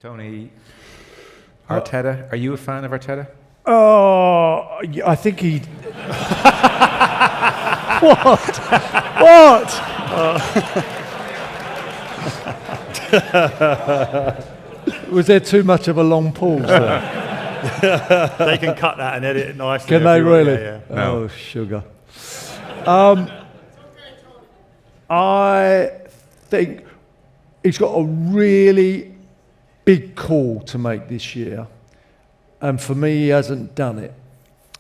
Tony, Arteta, are you a fan of Arteta? Oh, I think he... What? Was there too much of a long pause there? They can cut that and edit it nicely. Can they really? Yeah. No. Oh, sugar. I think he's got a really big call to make this year. And for me, he hasn't done it.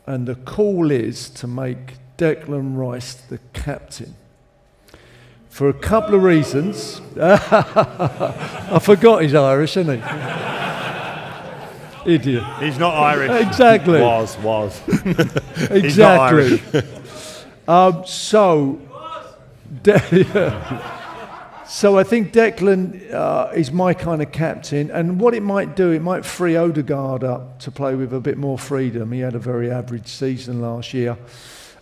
And the call is to make Declan Rice the captain. For a couple of reasons. I forgot he's Irish, isn't he? Idiot. He's not Irish. Exactly. Was. Exactly. He's not Irish. So I think Declan is my kind of captain, and what it might do, it might free Odegaard up to play with a bit more freedom. He had a very average season last year.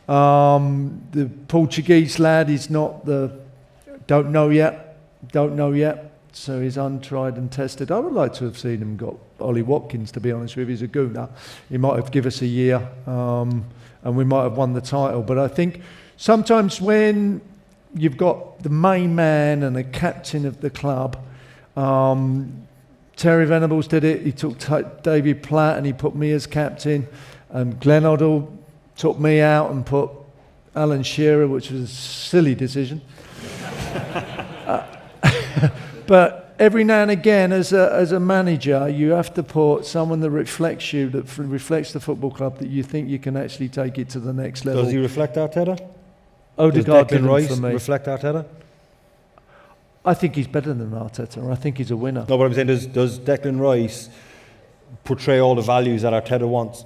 The Portuguese lad is not don't know yet, so he's untried and tested. I would like to have seen him got Ollie Watkins, to be honest with you. He's a gooner. He might have given us a year, and we might have won the title. But I think sometimes when you've got the main man and the captain of the club, Terry Venables did it. He took David Platt and he put me as captain, and Glenn Hoddle took me out and put Alan Shearer, which was a silly decision. But every now and again, as a manager, you have to put someone that reflects you, that reflects the football club, that you think you can actually take it to the next level. Does he reflect Arteta? Odegaard Does Declan Rice for me. reflect Arteta? I think he's better than Arteta. I think he's a winner. No, but I'm saying, does Declan Rice portray all the values that Arteta wants?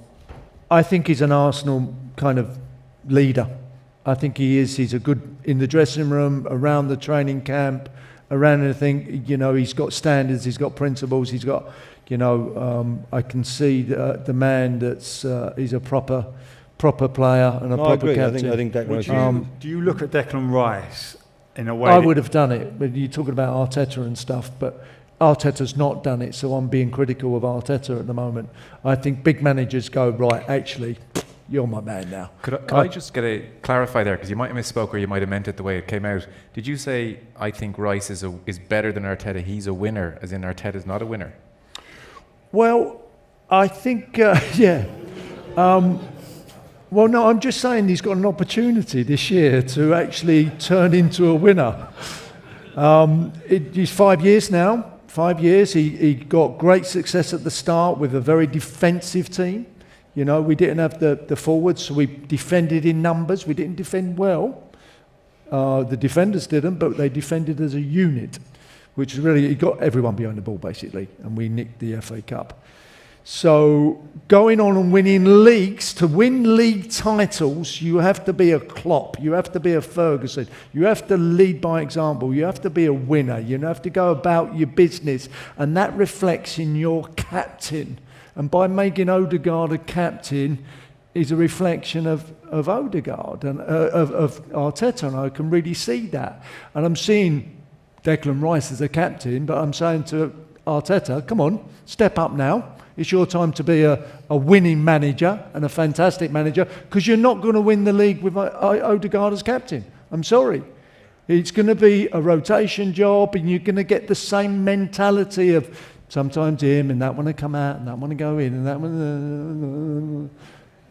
I think he's an Arsenal kind of leader. I think he is. He's a good in the dressing room, around the training camp, around anything. You know, he's got standards. He's got principles. He's got, I can see the man that's he's a proper player and a proper captain. I think Declan Rice. Do you look at Declan Rice in a way? I would have done it, but you're talking about Arteta and stuff, but Arteta's not done it, so I'm being critical of Arteta at the moment. I think big managers go, right, actually, you're my man now. Could I just clarify there, because you might have misspoke or you might have meant it the way it came out. Did you say, I think Rice is better than Arteta, he's a winner, as in Arteta's not a winner? Well, I think, yeah. Well, no, I'm just saying he's got an opportunity this year to actually turn into a winner. He's 5 years now. 5 years. He got great success at the start with a very defensive team. You know, we didn't have the forwards, so we defended in numbers. We didn't defend well. The defenders didn't, but they defended as a unit, which really, he got everyone behind the ball, basically, and we nicked the FA Cup. So going on and winning leagues, to win league titles, you have to be a Klopp, you have to be a Ferguson, you have to lead by example, you have to be a winner, you have to go about your business, and that reflects in your captain. And by making Odegaard a captain is a reflection of Odegaard and of Arteta, and I can really see that. And I'm seeing Declan Rice as a captain, but I'm saying to Arteta, come on, step up now. It's your time to be a winning manager and a fantastic manager, because you're not going to win the league with Odegaard as captain. I'm sorry. It's going to be a rotation job, and you're going to get the same mentality of sometimes him and that one to come out and that one to go in and that one.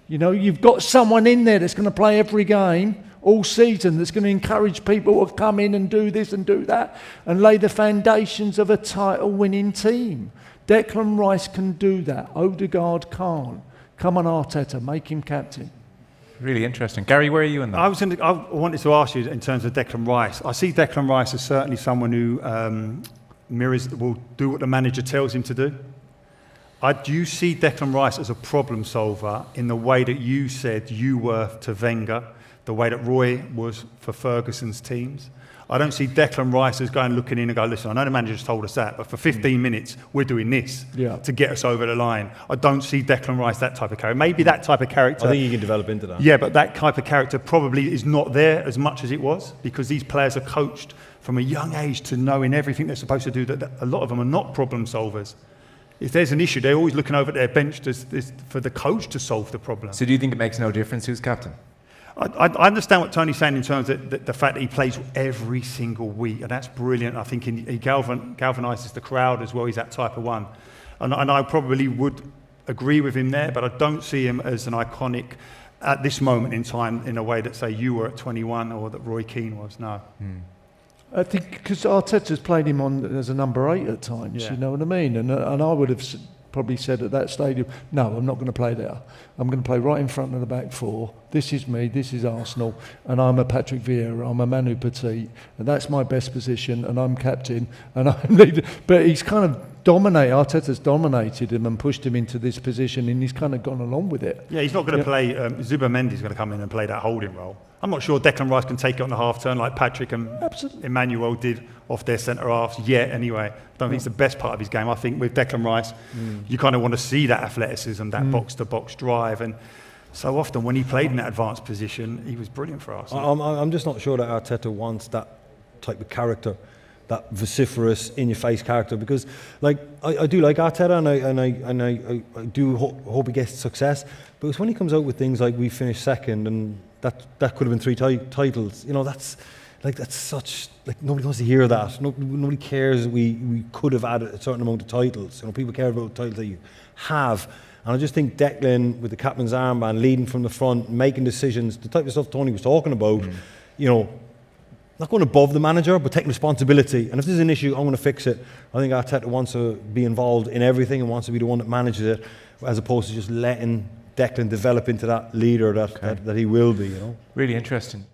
You know, you've got someone in there that's going to play every game all season, that's going to encourage people to come in and do this and do that and lay the foundations of a title-winning team. Declan Rice can do that. Odegaard can't. Come on, Arteta, make him captain. Really interesting. Gary, where are you in that? I wanted to ask you in terms of Declan Rice. I see Declan Rice as certainly someone who will do what the manager tells him to do. Do you see Declan Rice as a problem solver in the way that you said you were to Wenger, the way that Roy was for Ferguson's teams? I don't see Declan Rice as going looking in and go, listen, I know the manager's told us that, but for 15 minutes, we're doing this to get us over the line. I don't see Declan Rice that type of character. Maybe that type of character. I think he can develop into that. Yeah, but that type of character probably is not there as much as it was, because these players are coached from a young age to knowing everything they're supposed to do, that a lot of them are not problem solvers. If there's an issue, they're always looking over at their bench for the coach to solve the problem. So do you think it makes no difference who's captain? I understand what Tony's saying in terms of the fact that he plays every single week, and that's brilliant. I think he galvanises the crowd as well. He's that type of one. And I probably would agree with him there, but I don't see him as an iconic at this moment in time in a way that, say, you were at 21 or that Roy Keane was. No. I think because Arteta's played him on as a number 8 at times, you know what I mean? And I would have probably said at that stadium, no, I'm not going to play there. I'm going to play right in front of the back four. This is me, this is Arsenal, and I'm a Patrick Vieira, I'm a Manu Petit, and that's my best position, and I'm captain, and I'm leader. But he's kind of Arteta's dominated him and pushed him into this position, and he's kind of gone along with it. Yeah, he's not going to play, Zubimendi's going to come in and play that holding role. I'm not sure Declan Rice can take it on the half-turn like Patrick and Emmanuel did off their centre-halves yet anyway. I don't think it's the best part of his game. I think with Declan Rice, you kind of want to see that athleticism, that box-to-box drive. And so often when he played in that advanced position, he was brilliant for us. I'm just not sure that Arteta wants that type of character, that vociferous, in-your-face character, because like I do like Arteta, and I do hope he gets success. But it's when he comes out with things like we finished second and that could have been 3 titles. You know, that's such, like, nobody wants to hear that. Nobody cares that we could have added a certain amount of titles. You know, people care about titles that you have. And I just think Declan, with the captain's armband, leading from the front, making decisions, the type of stuff Tony was talking about, you know, not going above the manager, but taking responsibility. And if there's an issue, I'm going to fix it. I think Arteta wants to be involved in everything and wants to be the one that manages it, as opposed to just letting Declan develop into that leader that he will be, you know. Really interesting.